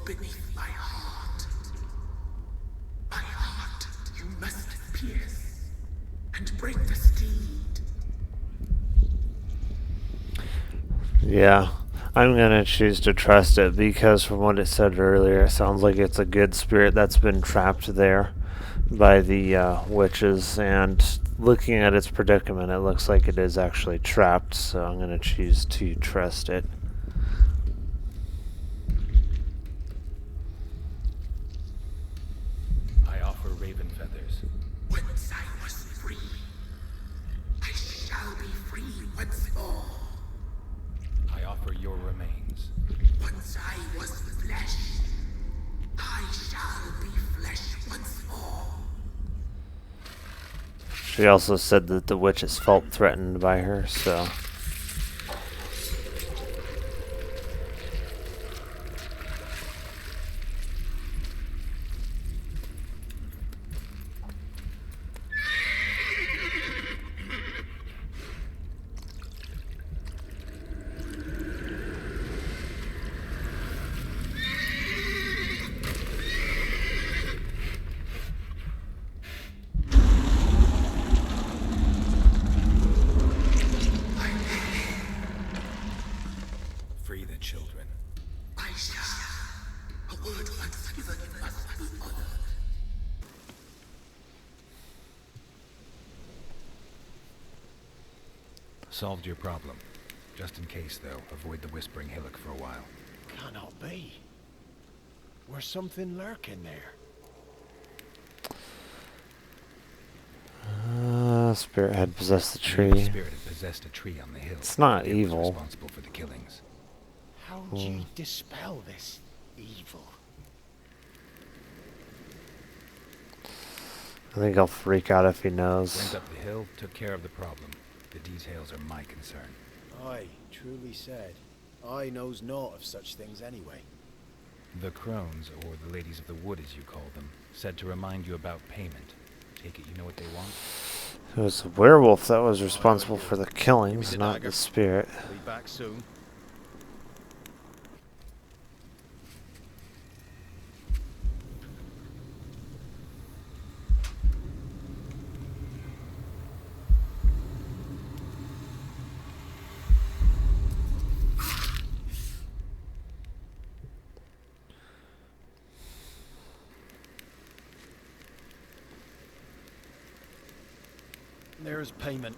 beneath my heart. My heart you must pierce and break the steed. Yeah, I'm gonna choose to trust it because from what it said earlier, it sounds like it's a good spirit that's been trapped there by the witches, and looking at its predicament, it looks like it is actually trapped, so I'm gonna choose to trust it. I offer raven feathers. Once I was free, I shall be free once more. I offer your remains. Once I was flesh, I shall be flesh once more. She also said that the witches felt threatened by her, so... Free the children. I shall. A word once given must be honored. Solved your problem. Just in case, though, avoid the Whispering Hillock for a while. Cannot be. Where's something lurking there? Spirit had possessed the The tree. spirit had possessed a tree on the hill. It's not It was evil. responsible for the killings. How do you dispel this evil? I think I'll freak out if he Went knows. up the hill, took care of the problem. The details are my concern. Aye, truly said. I knows naught of such things anyway. The crones, or the ladies of the wood as you call them, said to remind you about payment. Take it you know what they want? It was a werewolf that was responsible for the killings, not the spirit. Be back soon. There's payment.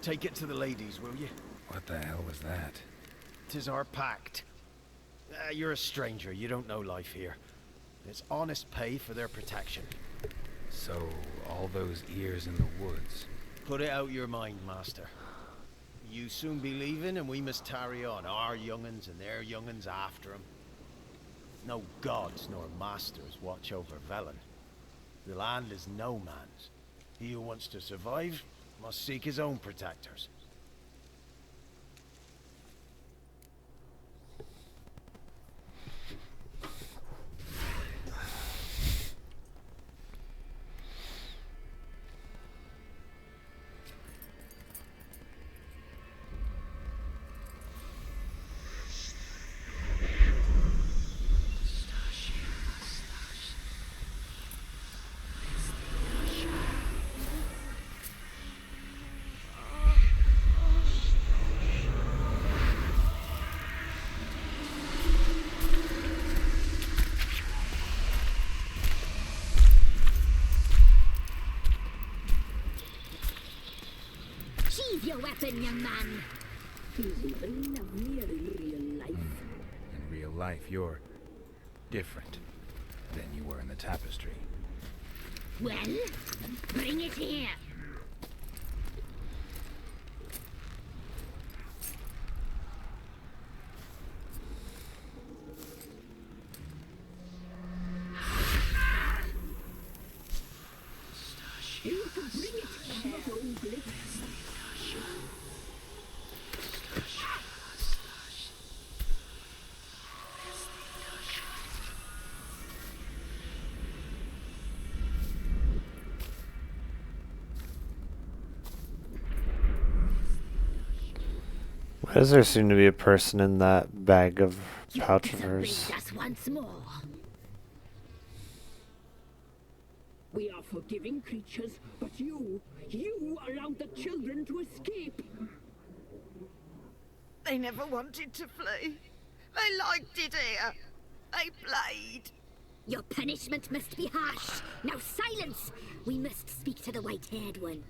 Take it to the ladies, will you? What the hell was that? 'Tis our pact. You're a stranger, you don't know life here. It's honest pay for their protection. So, all those ears in the woods. Put it out your mind, master. You soon be leaving and we must tarry on, our young'uns and their young'uns after 'em. No gods nor masters watch over Velen. The land is no man's. He who wants to survive must seek his own protectors. Sheathe your weapon, young man. He's even lovelier in real life. In real life, you're different than you were in the tapestry. Well, bring it here. You can bring it, not only. Why does there seem to be a person in that bag of pouch of hers. Disobeyed us once more. We are forgiving creatures, but you allowed the children to escape. They never wanted to flee. They liked it here. They played. Your punishment must be harsh. Now silence! We must speak to the white-haired one.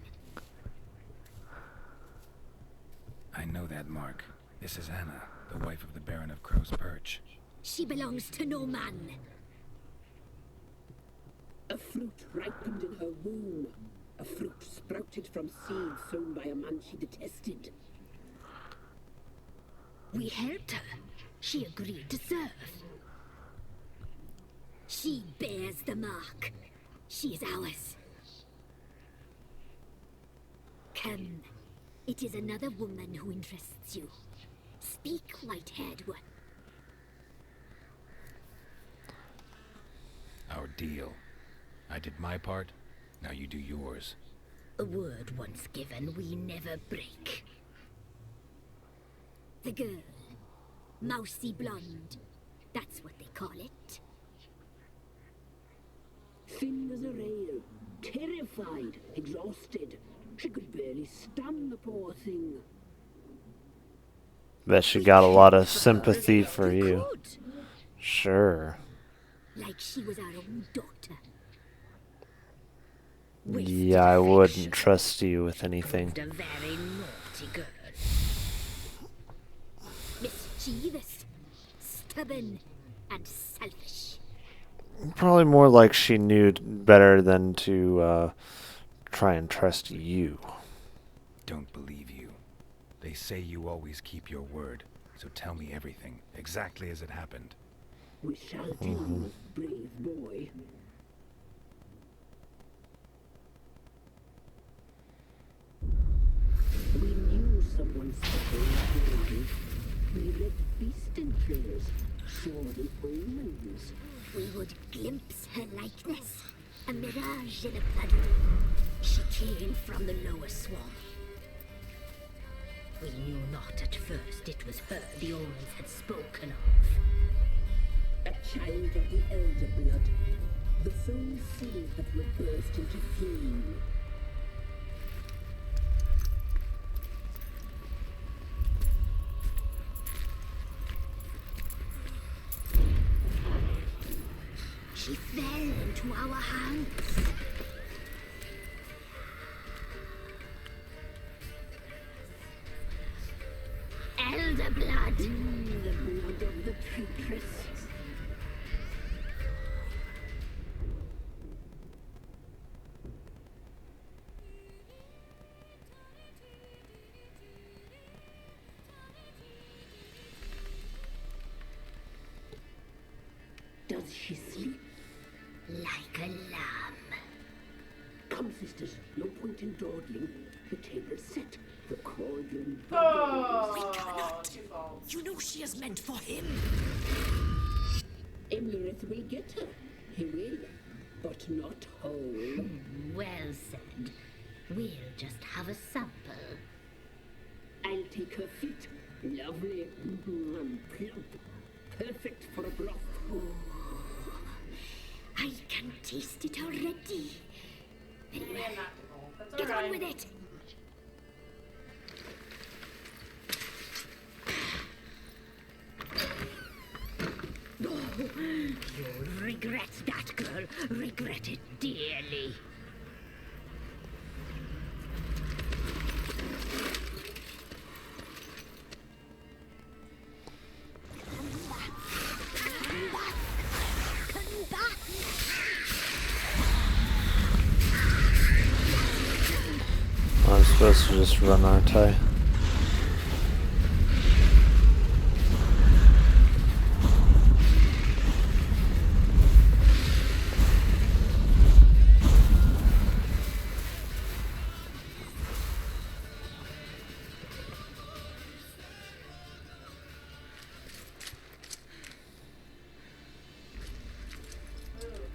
I know that, Mark. This is Anna, the wife of the Baron of Crow's Perch. She belongs to no man. A fruit ripened in her womb. A fruit sprouted from seeds sown by a man she detested. We helped her. She agreed to serve. She bears the mark. She is ours. Come. It is another woman who interests you. Speak, white-haired one. Our deal. I did my part, now you do yours. A word once given, we never break. The girl. Mousy blonde. That's what they call it. Thin as a rail, terrified, exhausted. She could barely stand, the poor thing. Bet she got a lot of sympathy for We you. could. Sure. Like she was our own daughter. Yeah, I wouldn't trust you with anything. Proved a very naughty girl. Mischievous, stubborn, and selfish. Probably more like she knew better than to try and trust you. Don't believe you. They say you always keep your word, so tell me everything, exactly as it happened. We shall do, brave boy. We knew someone special. We read beast entrails, saw the omens. We would glimpse her likeness, a mirage in a puddle. She came from the lower swarm. We knew not at first it was her the omens had spoken of. A child of the elder blood. The soul seeds that were burst into flame. She fell into our hands. Elder blood. The blood of the traitress. Does she sleep? Like a lamb. Come, sisters, no point in dawdling. The table's set, the cauldron. You know she is meant for him. Emirith will get her. He will, but not whole. Well said. We'll just have a sample. I'll take her feet. Lovely and plump. Perfect for a broth. I can taste it already. Very well. Get on with it. You'll regret that, girl. Regret it dearly. Come back. I'm supposed to just run, aren't I?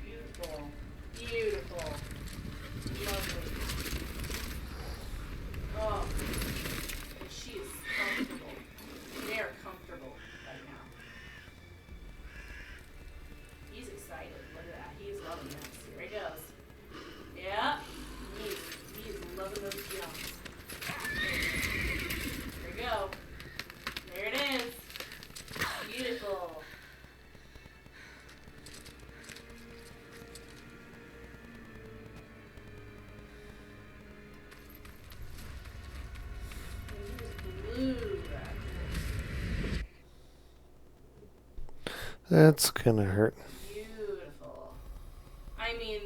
Beautiful. Beautiful. Lovely. Oh. That's gonna hurt. Beautiful. I mean,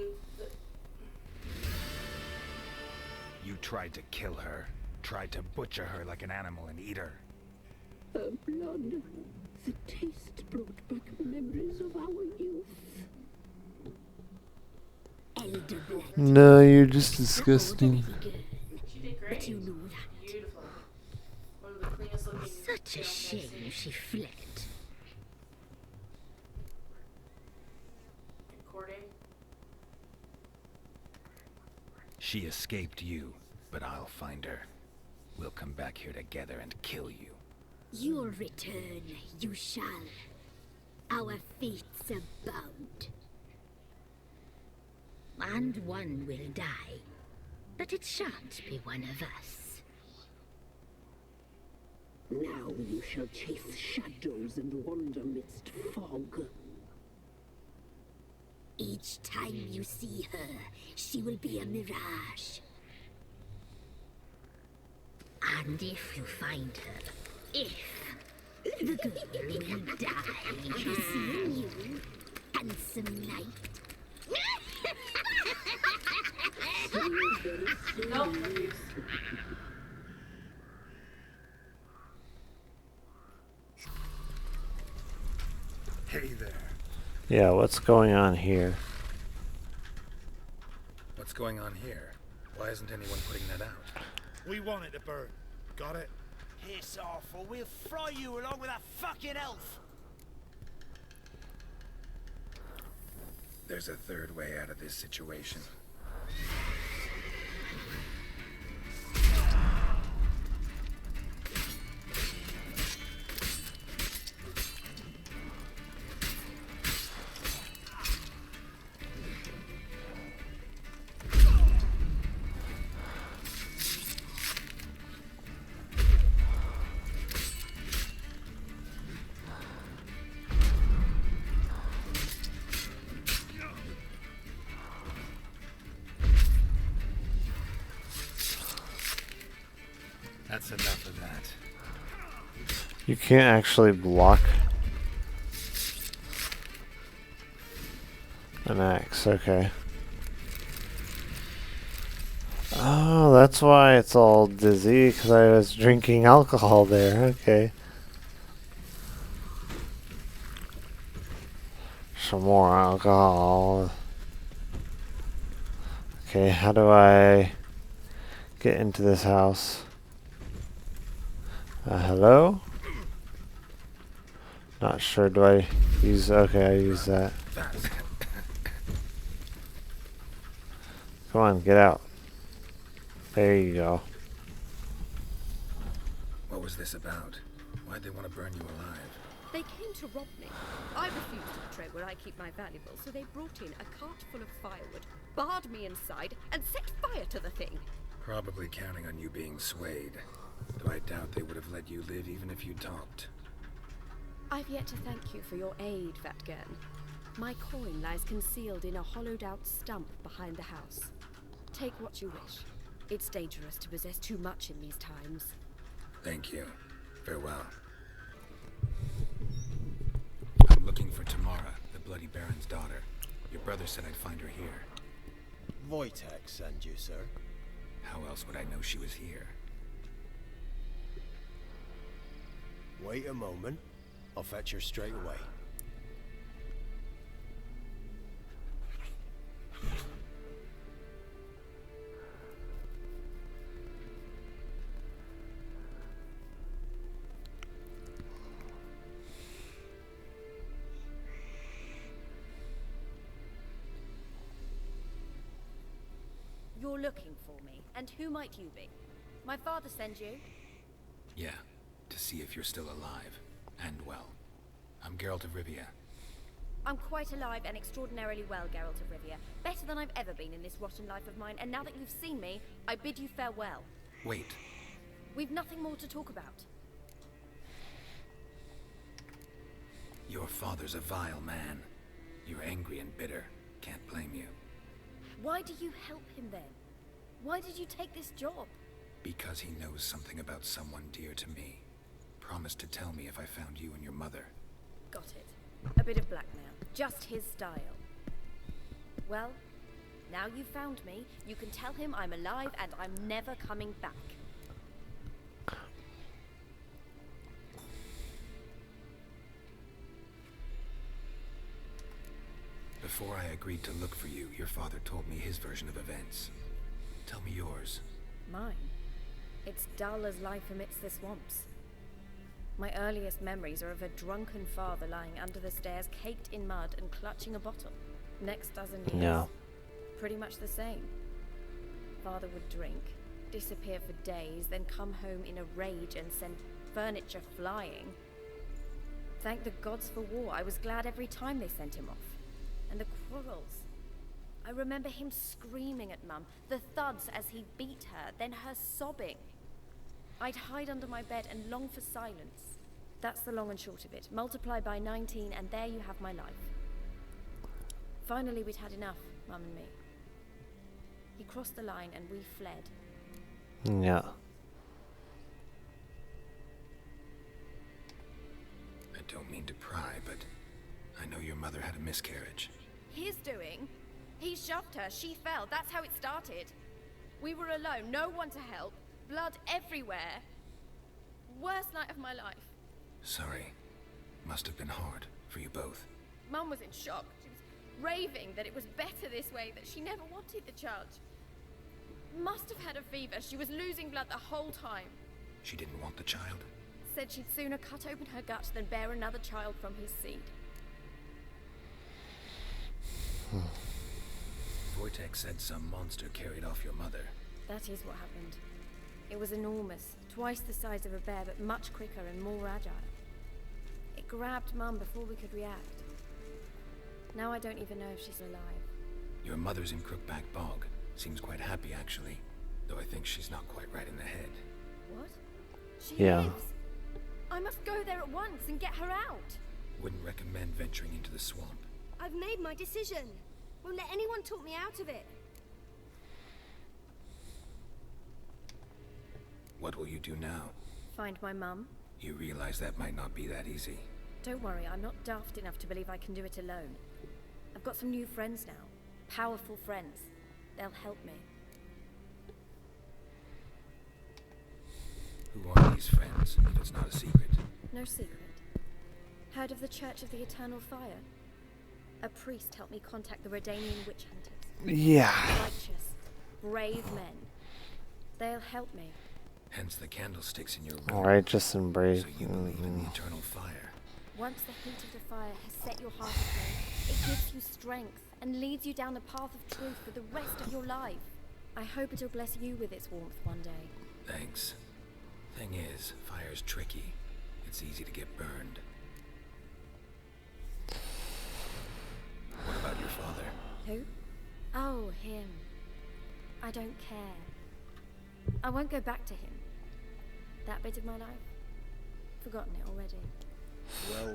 You tried to kill her. Tried to butcher her like an animal and eat her. Her blood. The taste brought back memories of our youth. Elder blood. No, you're just Not disgusting. ordinary girl, she did but great. you know that. Beautiful. One of the cleanest looking. Such a girls I've shame seen. she fled. Recording. She escaped you, but I'll find her. We'll come back here together and kill you. You'll return, you shall. Our fates are bound. And one will die, but it shan't be one of us. Now you shall chase shadows and wander midst fog. Each time you see her, she will be a mirage. And if you find her, the girl will die. Seeing you, handsome knight. Nope. Refuse. Hey there. Yeah, what's going on here? What's going on here? Why isn't anyone putting that out? We want it to burn. Got it? Piss off, or we'll fry you along with that fucking elf. There's a third way out of this situation. That's enough of that. You can't actually block an axe, okay. Oh, that's why it's all dizzy, because I was drinking alcohol there, okay. Some more alcohol. Okay, how do I get into this house? Hello? Not sure, do I use, okay, I use that. Come on, get out. There you go. What was this about? Why'd they want to burn you alive? They came to rob me. I refused to betray where I keep my valuables, so they brought in a cart full of firewood, barred me inside, and set fire to the thing. Probably counting on you being swayed. Though I doubt they would have let you live even if you talked. I've yet to thank you for your aid, Vatgern. My coin lies concealed in a hollowed-out stump behind the house. Take what you wish. It's dangerous to possess too much in these times. Thank you. Farewell. I'm looking for Tamara, the Bloody Baron's daughter. Your brother said I'd find her here. Wojtek sent you, sir. How else would I know she was here? Wait a moment. I'll fetch her straight away. You're looking for me, and who might you be? My father sent you? Yeah, to see if you're still alive. And well. I'm Geralt of Rivia. I'm quite alive and extraordinarily well, Geralt of Rivia. Better than I've ever been in this rotten life of mine, and now that you've seen me, I bid you farewell. Wait. We've nothing more to talk about. Your father's a vile man. You're angry and bitter. Can't blame you. Why do you help him then? Why did you take this job? Because he knows something about someone dear to me. Promised to tell me if I found you and your mother. Got it. A bit of blackmail. Just his style. Well, now you've found me, you can tell him I'm alive and I'm never coming back. Before I agreed to look for you, your father told me his version of events. Tell me yours. Mine? It's dull as life amidst the swamps. My earliest memories are of a drunken father lying under the stairs, caked in mud and clutching a bottle. Next dozen years, Yeah. pretty much the same. Father would drink, disappear for days, then come home in a rage and send furniture flying. Thank the gods for war. I was glad every time they sent him off. And the quarrels. I remember him screaming at Mum, the thuds as he beat her, then her sobbing. I'd hide under my bed and long for silence. That's the long and short of it. Multiply by 19 and there you have my life. Finally we'd had enough, Mum and me. He crossed the line and we fled. Yeah. I don't mean to pry, but I know your mother had a miscarriage. His doing? He shoved her, she fell, that's how it started. We were alone, no one to help, blood everywhere. Worst night of my life. Sorry. Must have been hard for you both. Mum was in shock. She was raving that it was better this way, that she never wanted the child. Must have had a fever, she was losing blood the whole time. She didn't want the child? Said she'd sooner cut open her gut than bear another child from his seed. Vortex said some monster carried off your mother. That is what happened. It was enormous, twice the size of a bear, but much quicker and more agile. It grabbed Mum before we could react. Now I don't even know if she's alive. Your mother's in Crookback Bog. Seems quite happy, actually. Though I think she's not quite right in the head. What? She Yeah. lives! I must go there at once and get her out! Wouldn't recommend venturing into the swamp. I've made my decision. Won't let anyone talk me out of it. What will you do now? Find my mum? You realize that might not be that easy. Don't worry, I'm not daft enough to believe I can do it alone. I've got some new friends now. Powerful friends. They'll help me. Who are these friends, if it's not a secret? No secret. Heard of the Church of the Eternal Fire? A priest helped me contact the Redanian witch hunters. Yeah. Righteous, brave men. They'll help me. Hence the candlesticks in your room. Alright, just embrace. So you believe in the eternal fire. Once the heat of the fire has set your heart aflame, it gives you strength and leads you down the path of truth for the rest of your life. I hope it'll bless you with its warmth one day. Thanks. Thing is, fire's tricky. It's easy to get burned. What about your father? Who? Oh, him. I don't care. I won't go back to him. That bit of my life? Forgotten it already.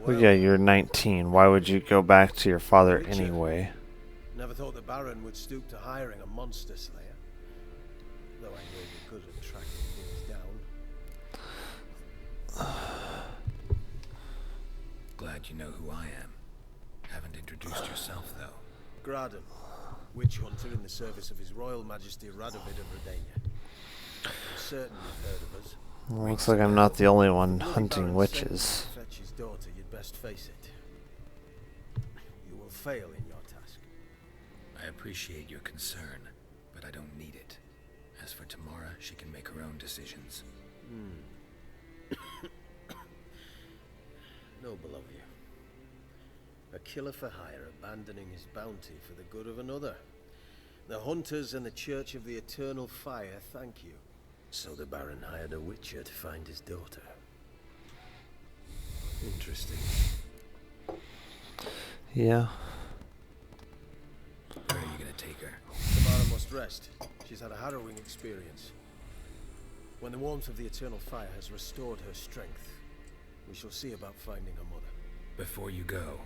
Well, yeah, you're 19. Why would you go back to your father Witcher. anyway? Never thought the Baron would stoop to hiring a monster slayer. Though I know you're good at tracking things down. Glad you know who I am. Haven't introduced yourself, though. Graden, witch hunter in the service of His Royal Majesty Radovid of Redania. I'm certain you've heard of us. Well, looks like I'm not the only one Bloody hunting Baron witches. sent you to fetch his daughter, you'd best face it. You will fail in your task. I appreciate your concern, but I don't need it. As for Tamara, she can make her own decisions. Noble of you. A killer for hire abandoning his bounty for the good of another. The hunters and the Church of the Eternal Fire thank you. So the Baron hired a witcher to find his daughter. Interesting. Yeah. Where are you gonna take her? Tamara must rest. She's had a harrowing experience. When the warmth of the Eternal Fire has restored her strength, we shall see about finding her mother. Before you go,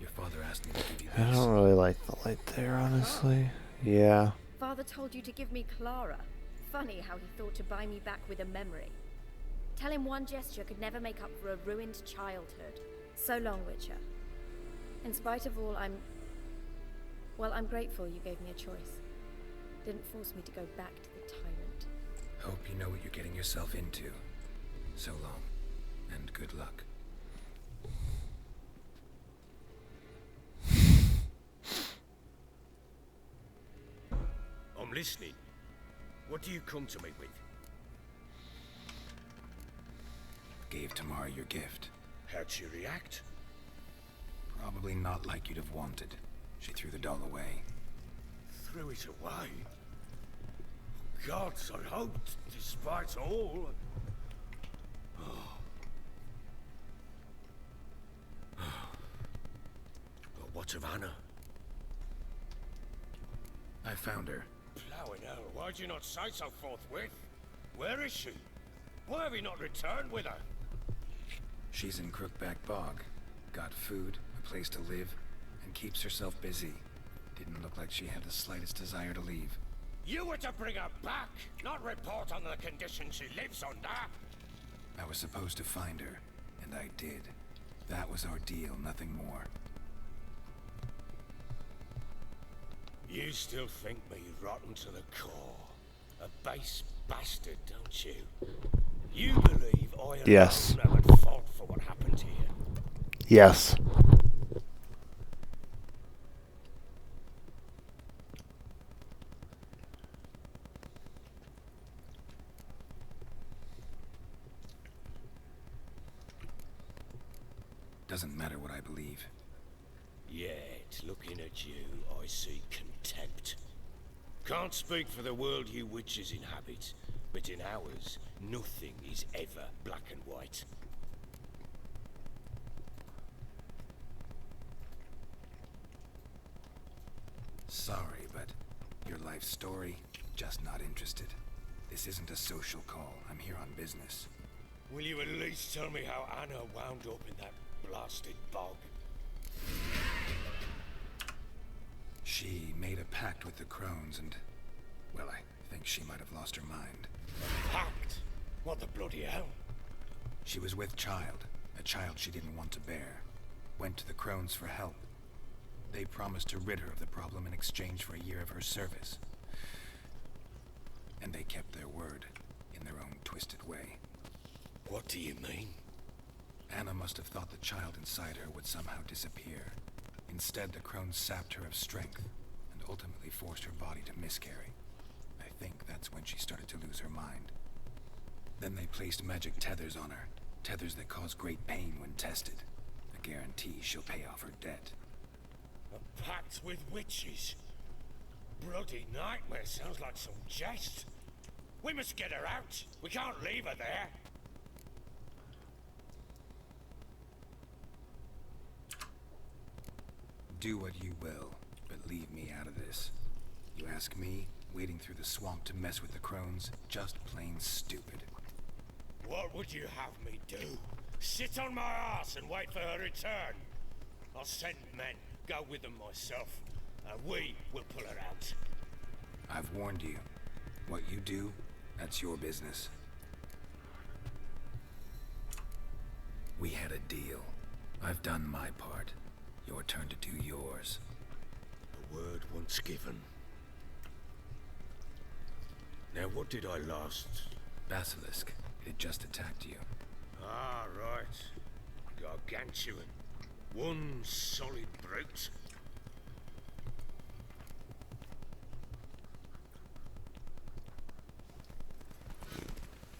your father asked me to give you I this. don't really like the light there, honestly. Yeah. Father told you to give me Clara. Funny how he thought to buy me back with a memory. Tell him one gesture could never make up for a ruined childhood. So long, Witcher. In spite of all, I'm grateful you gave me a choice. Didn't force me to go back to the tyrant. Hope you know what you're getting yourself into. So long, and good luck. I'm listening. What do you come to me with? Gave Tamara your gift. How'd she react? Probably not like you'd have wanted. She threw the doll away. Threw it away? Gods, I hoped, despite all... But what of Anna? I found her. Plowing hell, why'd you not say so forthwith? Where is she? Why have you not returned with her? She's in Crookback Bog. Got food, a place to live, and keeps herself busy. Didn't look like she had the slightest desire to leave. You were to bring her back, not report on the conditions she lives under. I was supposed to find her, and I did. That was our deal, nothing more. You still think me rotten to the core. A base bastard, don't you? You believe I alone Yes. am at fault for what happened here? Yes. Doesn't matter what I believe. Yet, looking at you, I see contempt. Can't speak for the world you witches inhabit, but in ours, nothing is ever black and white. Sorry, but your life story, just not interested. This isn't a social call. I'm here on business. Will you at least tell me how Anna wound up in that blasted bog? She made a pact with the Crones and... well, I think she might have lost her mind. A pact? What the bloody hell? She was with child, a child she didn't want to bear. Went to the Crones for help. They promised to rid her of the problem in exchange for a year of her service. And they kept their word, in their own twisted way. What do you mean? Anna must have thought the child inside her would somehow disappear. Instead, the Crones sapped her of strength, and ultimately forced her body to miscarry. I think that's when she started to lose her mind. Then they placed magic tethers on her, tethers that cause great pain when tested. A guarantee she'll pay off her debt. A pact with witches? Bloody nightmare, sounds like some jest. We must get her out. We can't leave her there. Do what you will, but leave me out of this. You ask me, wading through the swamp to mess with the Crones, just plain stupid. What would you have me do? Sit on my ass and wait for her return? I'll send men, go with them myself, and we will pull her out. I've warned you. What you do, that's your business. We had a deal. I've done my part. Your turn to do yours. A word once given. Now what did I last? Basilisk. It just attacked you. Ah, right. Gargantuan. One solid brute.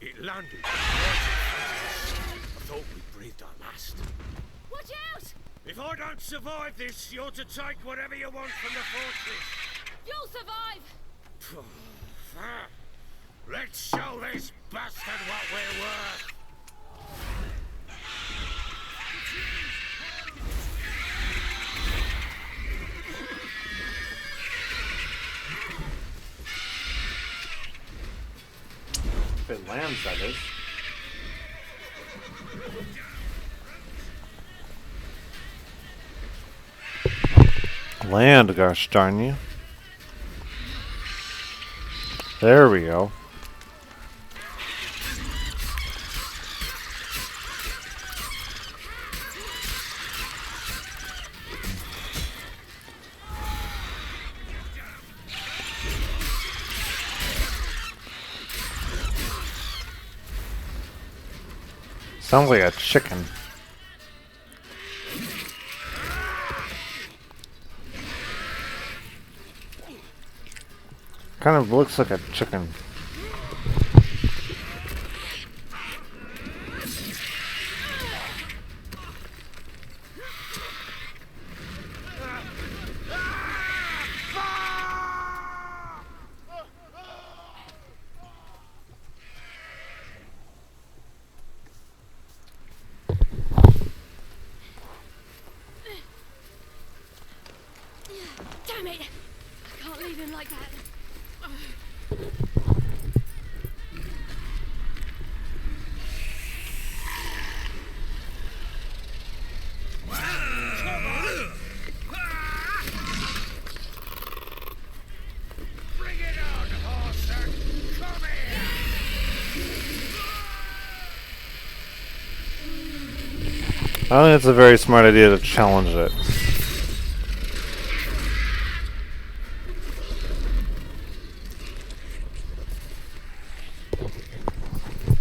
It landed. I thought we breathed our last. Watch out! If I don't survive this, you're to take whatever you want from the fortress. You'll survive! Let's show this bastard what we're worth. If it lands, that is. Land, gosh darn you. There we go. Sounds like a chicken. Kind of looks like a chicken. Damn it! I can't leave him like that. Bring it on, Horser! Come here! I think it's a very smart idea to challenge it.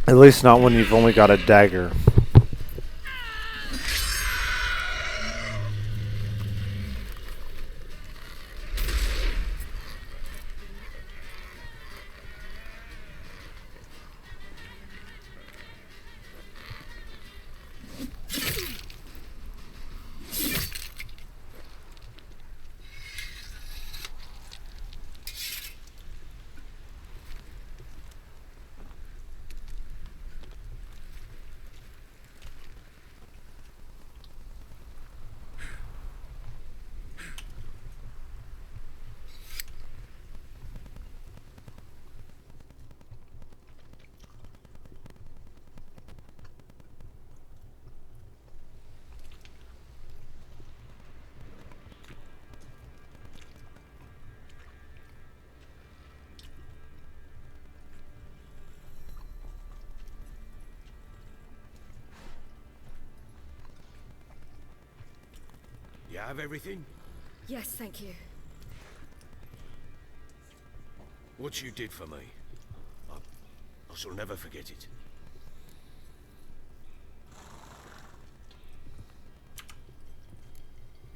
At least not when you've only got a dagger. You have everything? Yes, thank you. What you did for me, I shall never forget it.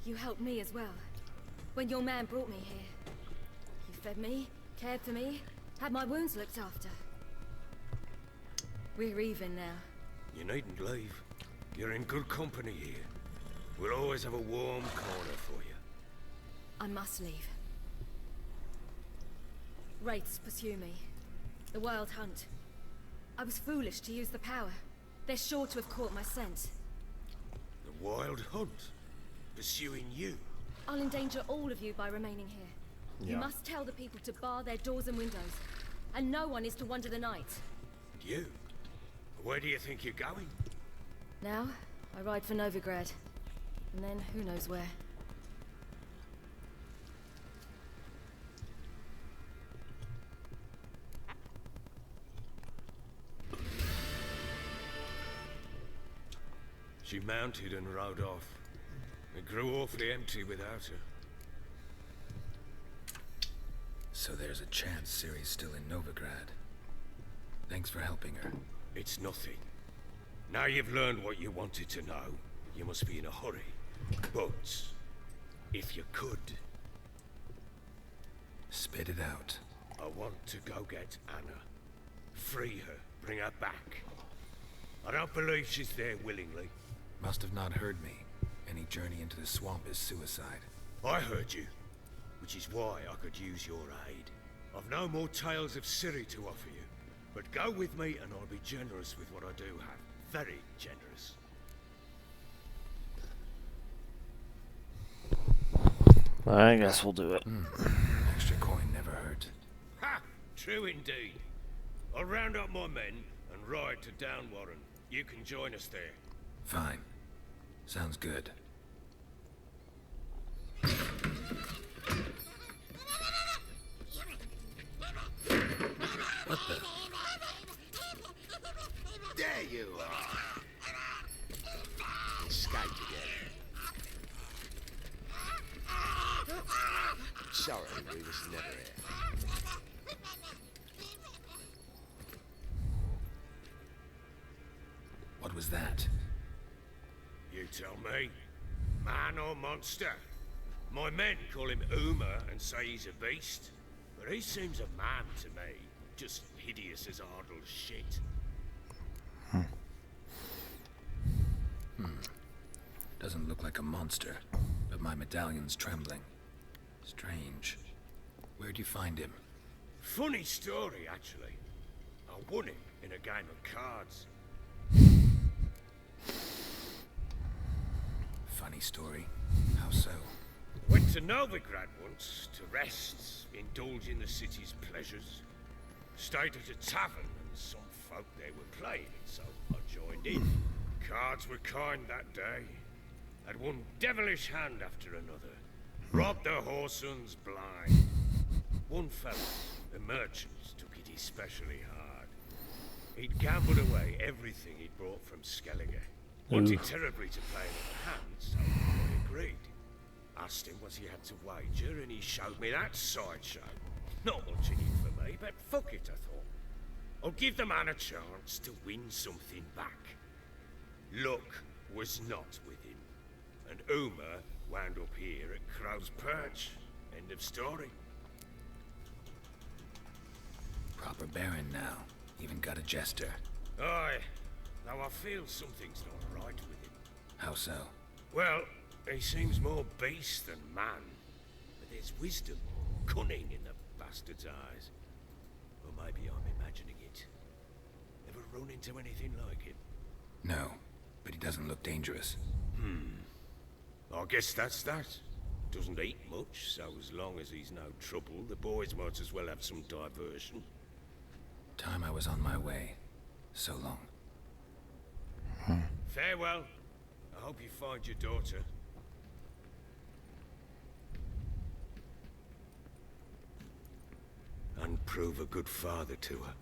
You helped me as well. When your man brought me here. You fed me, cared for me, had my wounds looked after. We're even now. You needn't leave. You're in good company here. We'll always have a warm corner for you. I must leave. Wraiths pursue me. The Wild Hunt. I was foolish to use the power. They're sure to have caught my scent. The Wild Hunt? Pursuing you? I'll endanger all of you by remaining here. You must tell the people to bar their doors and windows. And no one is to wander the night. You? Where do you think you're going? Now, I ride for Novigrad. And then, who knows where. She mounted and rode off. It grew awfully empty without her. So there's a chance Ciri's still in Novigrad. Thanks for helping her. It's nothing. Now you've learned what you wanted to know, you must be in a hurry. But, if you could... Spit it out. I want to go get Anna. Free her, bring her back. I don't believe she's there willingly. Must have not heard me. Any journey into the swamp is suicide. I heard you, which is why I could use your aid. I've no more tales of Ciri to offer you, but go with me and I'll be generous with what I do have. Very generous. I guess we'll do it. Extra coin never hurt. Ha! True indeed. I'll round up my men and ride to Downwarren. You can join us there. Fine. Sounds good. What the? There you are. Escaped again. Sorry, we was never here. What What was that? You tell me. Man or monster? My men call him Uma and say he's a beast. But he seems a man to me. Just hideous as Ardle's shit. Doesn't look like a monster, but my medallion's trembling. Strange. Where'd you find him? Funny story, actually. I won him in a game of cards. Funny story. How so? Went to Novigrad once to rest, indulge in the city's pleasures. Stayed at a tavern and some folk there were playing it, so I joined in. Cards were kind that day. Had one devilish hand after another. Robbed the whoresons blind. One fellow, a merchant, took it especially hard. He'd gambled away everything he'd brought from Skellige. Wanted terribly to play another hand, so I agreed. Asked him what he had to wager, and he showed me that sideshow. Not much in it for me, but fuck it, I thought. I'll give the man a chance to win something back. Luck was not with him, and Uma wound up here at Crow's Perch. End of story. Proper baron now. Even got a jester. Aye. Now I feel something's not right with him. How so? Well, he seems more beast than man. But there's wisdom, cunning in the bastard's eyes. Or maybe I'm imagining it. Ever run into anything like him? No, but he doesn't look dangerous. I guess that's that. Doesn't eat much, so as long as he's no trouble, the boys might as well have some diversion. Time I was on my way. So long. Farewell. I hope you find your daughter. And prove a good father to her.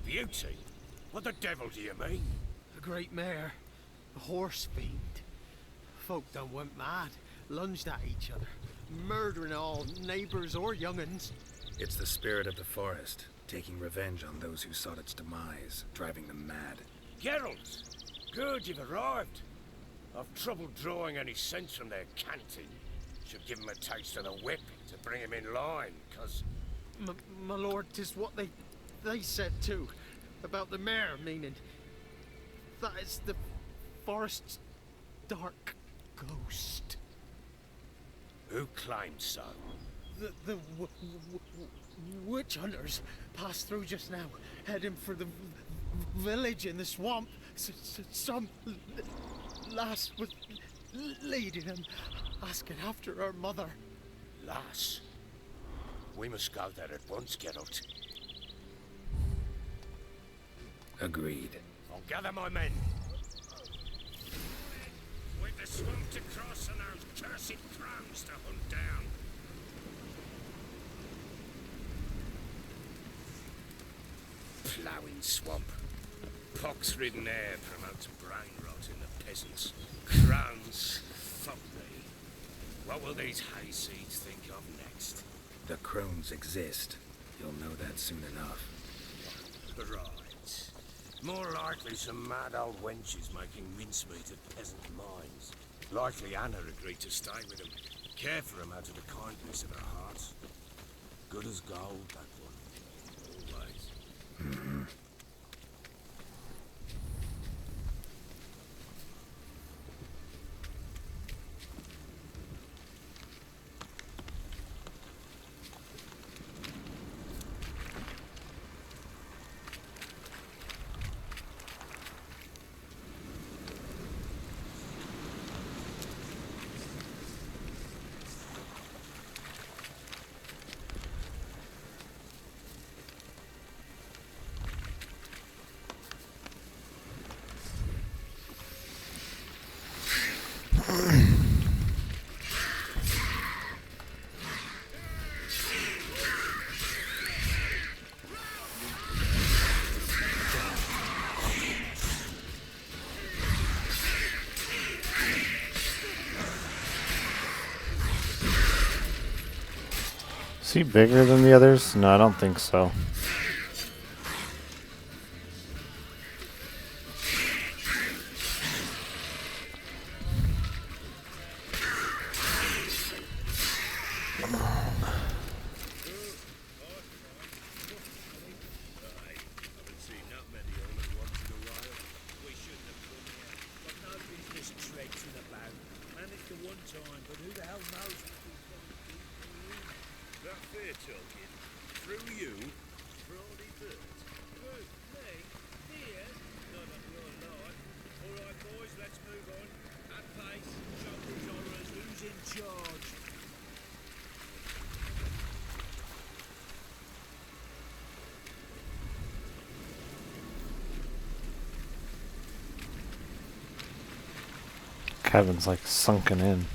Beauty? What the devil do you mean? A great mare. A horse fiend. Folk done went mad. Lunged at each other. Murdering all neighbors or young'uns. It's the spirit of the forest, taking revenge on those who sought its demise, driving them mad. Geralt! Good, you've arrived. I've trouble drawing any sense from their canting. Should give 'em a taste of the whip to bring 'em in line, 'cause... My lord, 'tis what they said too. About the mare, meaning that is the forest's dark ghost. Who claimed so? The witch hunters passed through just now, heading for the village in the swamp. Some lass was leading them, asking after her mother. Lass? We must go there at once, Geralt. Agreed. I'll gather my men. With the swamp to cross and those cursed crows to hunt down. Ploughing swamp. Pox-ridden air promotes brain rot in the peasants. Crowns, fuck me. What will these hayseeds think of next? The crones exist. You'll know that soon enough. Right. More likely some mad old wenches making mincemeat of peasant minds. Likely Anna agreed to stay with them. Care for them out of the kindness of her heart. Good as gold, that one. Always. Is he bigger than the others? No, I don't think so. Kevin's like sunken in.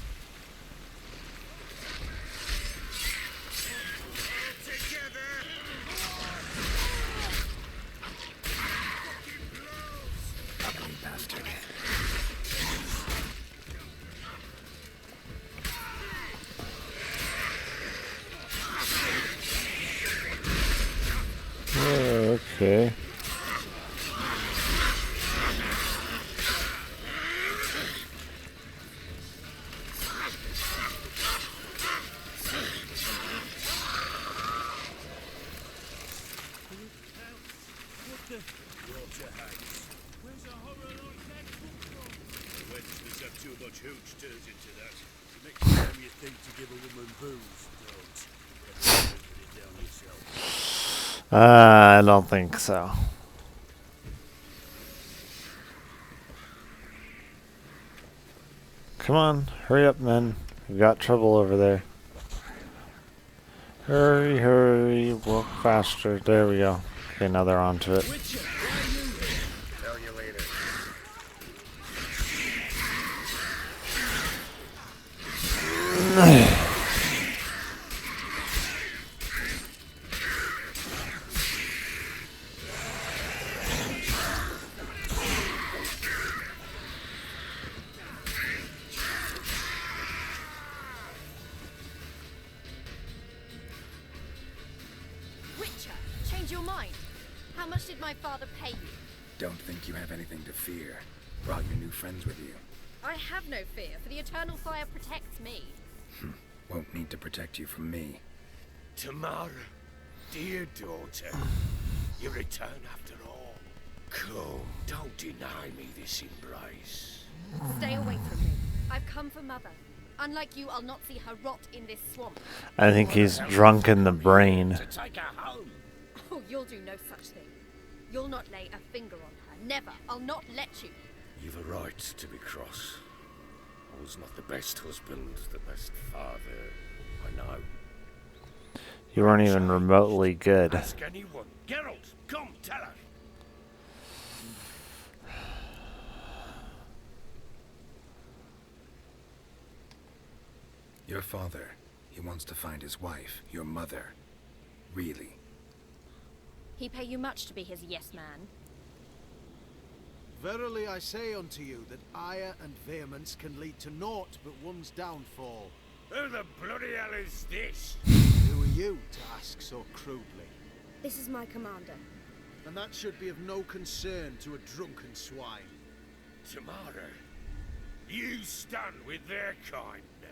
Okay. I don't think so. Come on, hurry up, men. We've got trouble over there. Hurry, hurry, walk faster. There we go. Okay, now they're onto it. Tell you later. Witcher, change your mind. How much did my father pay you? Don't think you have anything to fear. Brought your new friends with you. I have no fear, for the eternal fire protects me. Won't need to protect you from me. Tamara, dear daughter, you return after all. Come, don't deny me this embrace. Stay away from me. I've come for Mother. Unlike you, I'll not see her rot in this swamp. I think he's drunk in the brain. To take her home. Oh, you'll do no such thing. You'll not lay a finger on her. Never. I'll not let you. You've a right to be cross. I was not the best husband, the best father. I know. You weren't even remotely good. Ask anyone. Geralt, come, tell her. Your father, he wants to find his wife, your mother. Really. He pay you much to be his yes man. Verily I say unto you that ire and vehemence can lead to naught but one's downfall. Who the bloody hell is this? Who are you to ask so crudely? This is my commander. And that should be of no concern to a drunken swine. Tamara, you stand with their kind now.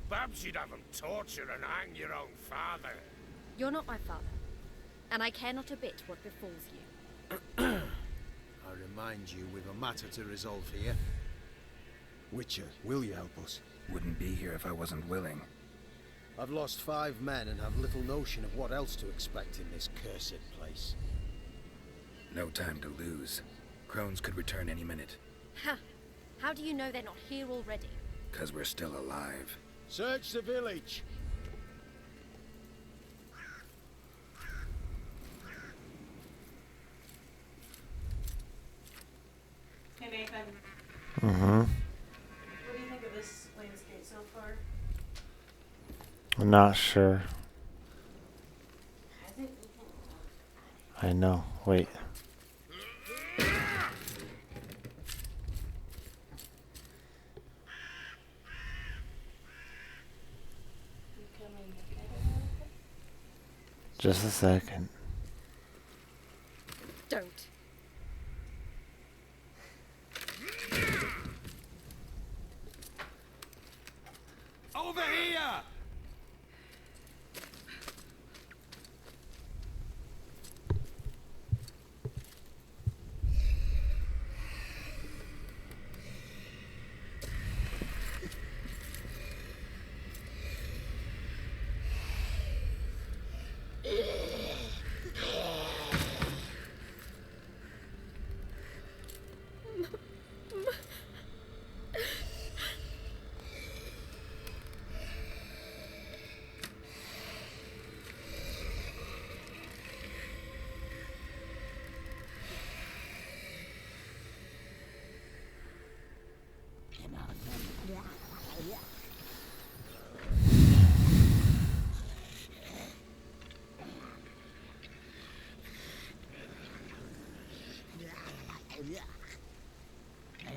Perhaps you'd have them torture and hang your own father. You're not my father, and I care not a bit what befalls you. I remind you we've a matter to resolve here. Witcher, will you help us? Wouldn't be here if I wasn't willing. I've lost 5 men and have little notion of what else to expect in this cursed place. No time to lose. Crones could return any minute. Ha! How do you know they're not here already? 'Cause we're still alive. Search the village! Hey Nathan, Mm-hmm. what do you think of this landscape so far? I'm not sure. I think we can. I know. Wait. You coming to get it? Just a second. Don't. Over here!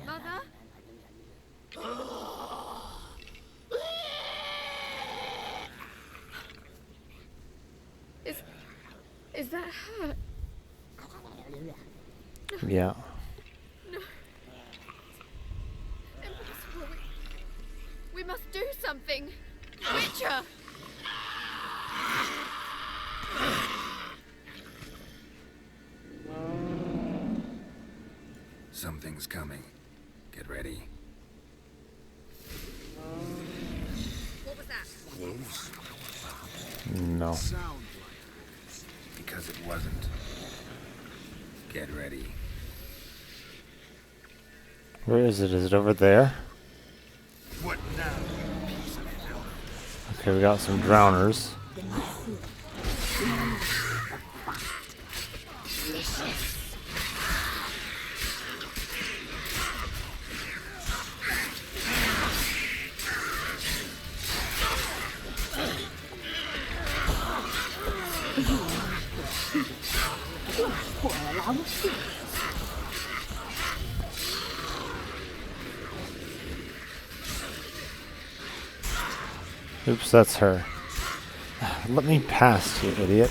Mother? Is that her? Yeah. No. Impossible. We must do something. Witcher! Something's coming. Get ready. What was that? Wolves? No. Because it wasn't. Get ready. Where is it? Is it over there? What now, you piece of filth? Okay, we got some drowners. Oops, that's her. Let me pass, you idiot.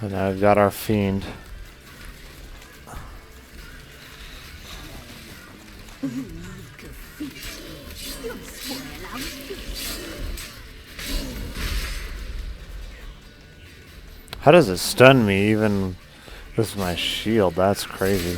And now we've got our fiend. How does it stun me even with my shield? That's crazy.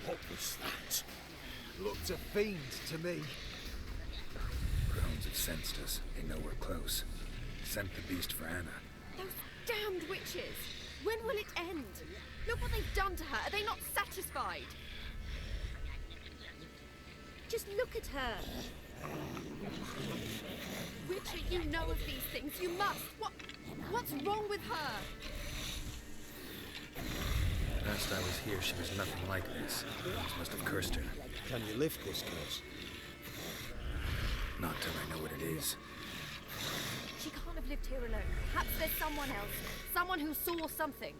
What was that? Looked a fiend to me. Crones have sensed us. They know we're close. Sent the beast for Anna. Those damned witches! When will it end? Look what they've done to her. Are they not satisfied? Just look at her. Witcher, you know of these things. You must. What's wrong with her? Last I was here, she was nothing like this. Crones must have cursed her. Can you lift this curse? Not till I know what it is. She can't have lived here alone. Perhaps there's someone else. Someone who saw something.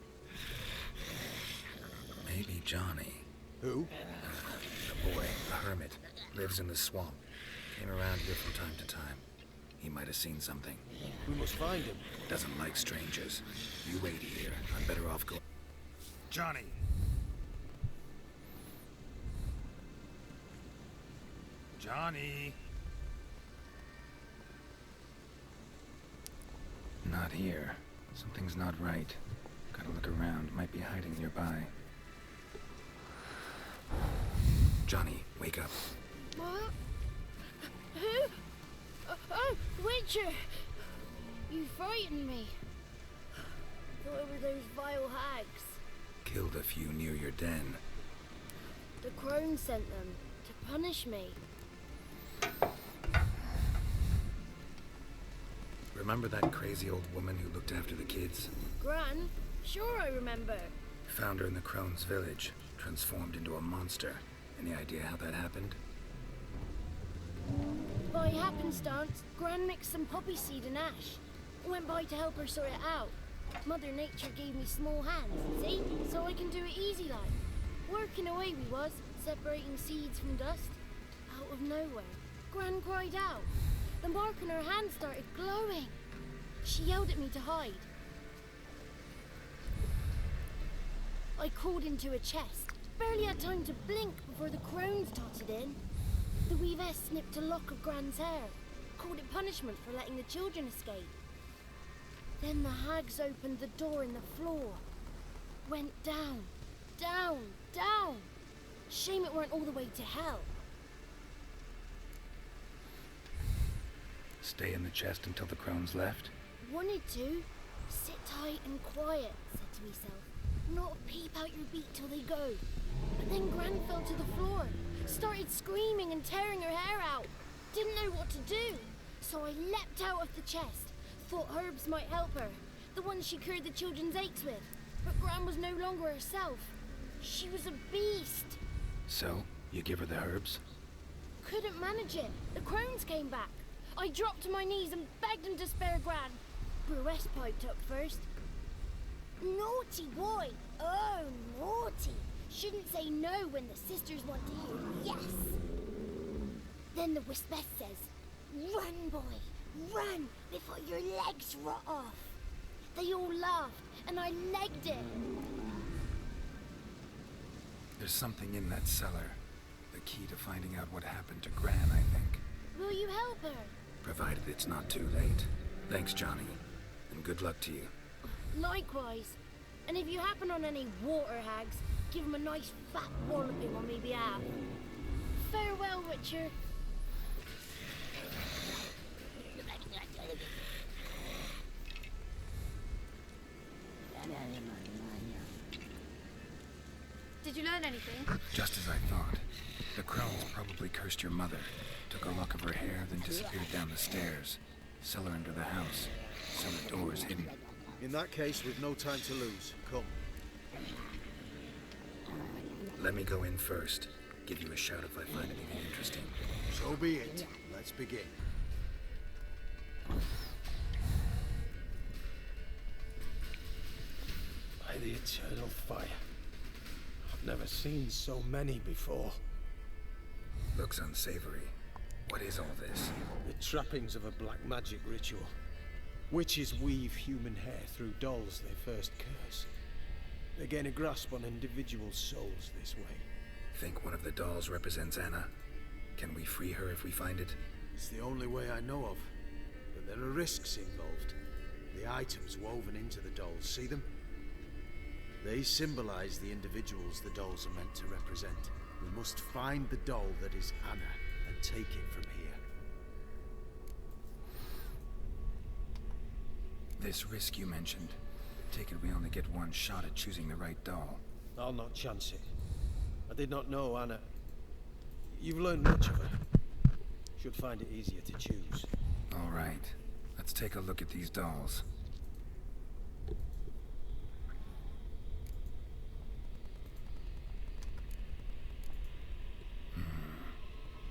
Maybe Johnny. Who? The boy, a hermit. Lives in the swamp. Came around here from time to time. He might have seen something. We must find him. Doesn't like strangers. You wait here. I'm better off going. Johnny! Johnny! Not here. Something's not right. Gotta look around. Might be hiding nearby. Johnny, wake up. What? Who? Oh, Witcher! You frightened me. Thought it were those vile hags. Killed a few near your den. The crone sent them to punish me. Remember that crazy old woman who looked after the kids? Gran? Sure I remember. Found her in the Crone's village, transformed into a monster. Any idea how that happened? By happenstance, Gran mixed some poppy seed and ash. Went by to help her sort it out. Mother Nature gave me small hands, see? So I can do it easy like. Working away we was, separating seeds from dust. Out of nowhere, Gran cried out. The mark on her hand started glowing. She yelled at me to hide. I crawled into a chest. Barely had time to blink before the crones totted in. The weavess snipped a lock of Gran's hair. Called it punishment for letting the children escape. Then the hags opened the door in the floor. Went down, down, down. Shame it weren't all the way to hell. Stay in the chest until the Crones left? Wanted to. Sit tight and quiet, said to myself. Not peep out your beak till they go. But then Gran fell to the floor. Started screaming and tearing her hair out. Didn't know what to do. So I leapt out of the chest. Thought herbs might help her. The ones she cured the children's aches with. But Gran was no longer herself. She was a beast. So, you give her the herbs? Couldn't manage it. The crones came back. I dropped to my knees and begged him to spare Gran. Bruess piped up first. Naughty boy! Oh, naughty! Shouldn't say no when the sisters want to hear yes. Then the Wispeth says, run, boy, run before your legs rot off. They all laughed, and I legged it. There's something in that cellar. The key to finding out what happened to Gran, I think. Will you help her? Provided it's not too late. Thanks, Johnny. And good luck to you. Likewise. And if you happen on any water hags, give them a nice fat walloping on me behalf. Farewell, Witcher. Did you learn anything? Just as I thought. The Crones probably cursed your mother. Took a lock of her hair, then disappeared down the stairs. Cellar under the house. Cellar doors hidden. In that case, we've no time to lose. Come. Let me go in first. Give you a shout if I find anything interesting. So be it. Let's begin. By the eternal fire. I've never seen so many before. Looks unsavory. What is all this? The trappings of a black magic ritual. Witches weave human hair through dolls they first curse. They gain a grasp on individual souls this way. Think one of the dolls represents Anna? Can we free her if we find it? It's the only way I know of. But there are risks involved. The items woven into the dolls, see them? They symbolize the individuals the dolls are meant to represent. We must find the doll that is Anna and take it from here. This risk you mentioned. Take it we only get one shot at choosing the right doll. I'll not chance it. I did not know Anna. You've learned much of her. Should find it easier to choose. All right. Let's take a look at these dolls.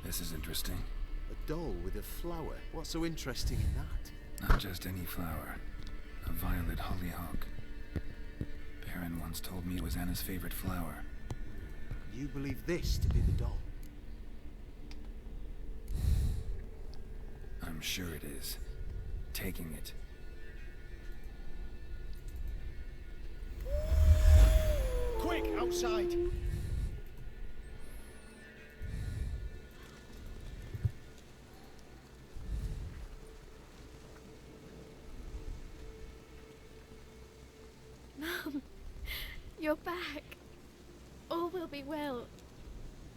This is interesting. A doll with a flower? What's so interesting in that? Not just any flower. A violet hollyhock. Perrin once told me it was Anna's favorite flower. You believe this to be the doll? I'm I'm sure it is. Taking it. Quick, outside! Mum, you're back. All will be well.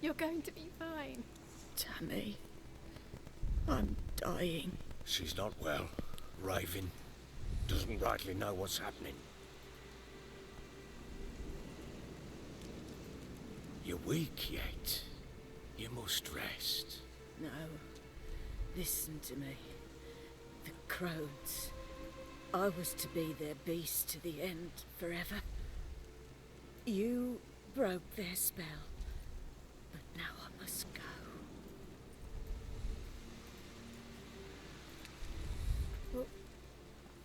You're going to be fine. Tammy, I'm dying. She's not well. Raving. Doesn't rightly know what's happening. You're weak yet. You must rest. No. Listen to me. The crones. I was to be their beast to the end, forever. You broke their spell. But now I must go.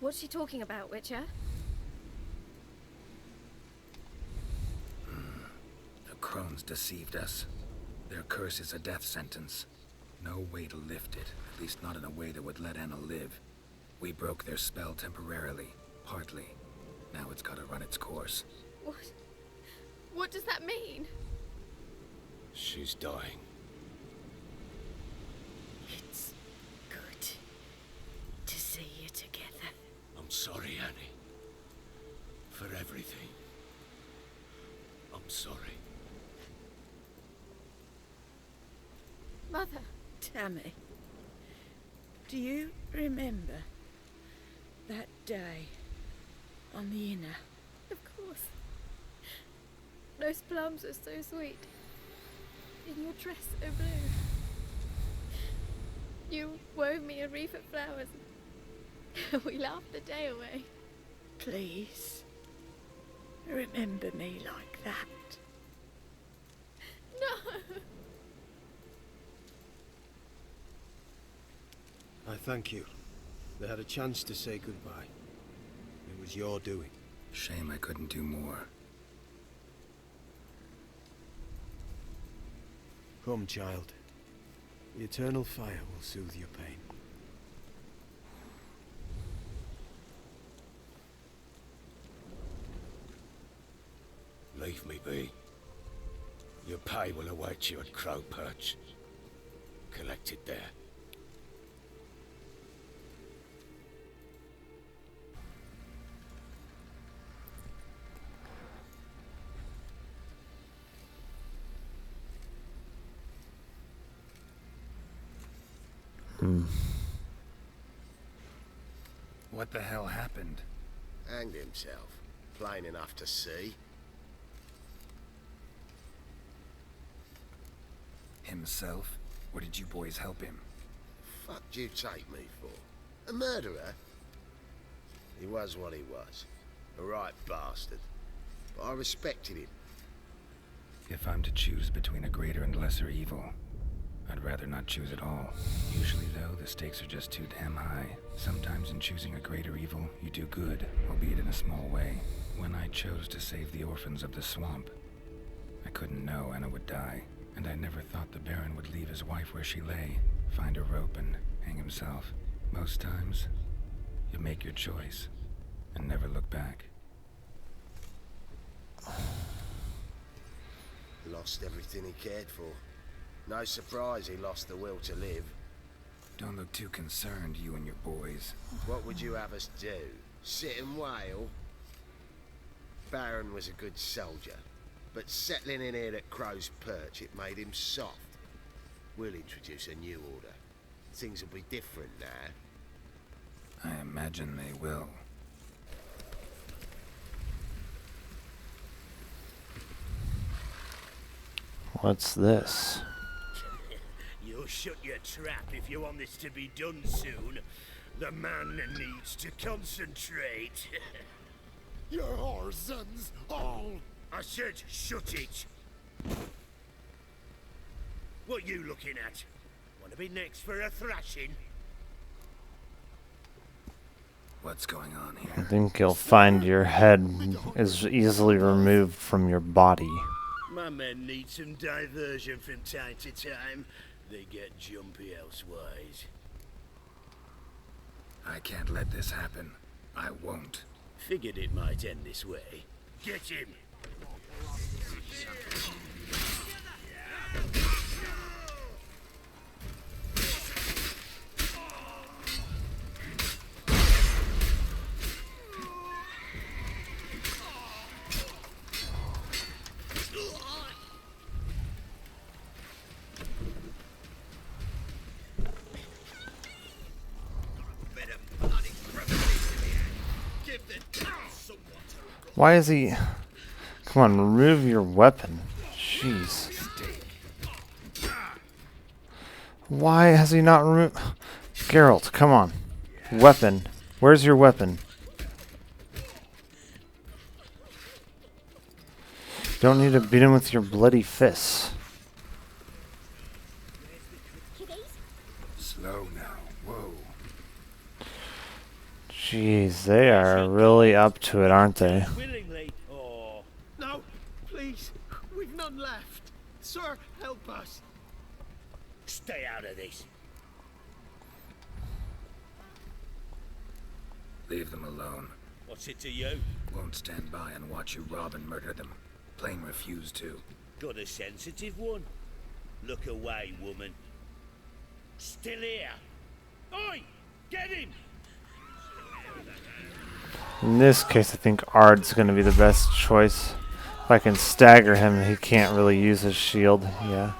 What's she talking about, Witcher? The crones deceived us. Their curse is a death sentence. No way to lift it, at least not in a way that would let Anna live. We broke their spell temporarily, partly. Now it's gotta run its course. What does that mean? She's dying. It's good to see you together. I'm sorry, Annie. For everything. I'm sorry. Mother. Tammy, do you remember that day on the Inner? Of course. Those plums are so sweet. In your dress so blue. You wove me a wreath of flowers. We laughed the day away. Please, remember me like that. No! I thank you. They had a chance to say goodbye. It was your doing. Shame I couldn't do more. Come, child. The eternal fire will soothe your pain. Leave me be. Your pay will await you at Crow Perch. Collect it there. What the hell happened? Hanged himself. Plain enough to see. Himself? Or did you boys help him? Fuck do you take me for? A murderer? He was what he was. A right bastard. But I respected him. If I'm to choose between a greater and lesser evil, I'd rather not choose at all. Usually, though, the stakes are just too damn high. Sometimes in choosing a greater evil, you do good, albeit in a small way. When I chose to save the orphans of the swamp, I couldn't know Anna would die, and I never thought the Baron would leave his wife where she lay, find a rope and hang himself. Most times, you make your choice and never look back. Lost everything he cared for. No surprise he lost the will to live. Don't look too concerned, you and your boys. What would you have us do? Sit and wail? Baron was a good soldier, but settling in here at Crow's Perch, it made him soft. We'll introduce a new order. Things will be different now. I imagine they will. What's this? You'll shut your trap if you want this to be done soon. The man needs to concentrate. Your whoresons all... I said shut it. What you looking at? Want to be next for a thrashing? What's going on I here? think you'll find your head is easily removed from your body. My men need some diversion from time to time. They get jumpy elsewise. I can't let this happen. I won't. Figured it might end this way. Get him! Why is he... Come on, remove your weapon. Jeez. Why has he not removed... Geralt, come on. Weapon. Where's your weapon? Don't need to beat him with your bloody fists. Slow now. Whoa. Jeez, they are really up to it, aren't they? No, please. We've none left. Sir, help us. Stay out of this. Leave them alone. What's it to you? Won't stand by and watch you rob and murder them. Plain refuse to. Got a sensitive one? Look away, woman. Still here. Oi! Get him! In this case, I think Ard's going to be the best choice. If I can stagger him, he can't really use his shield. Yeah.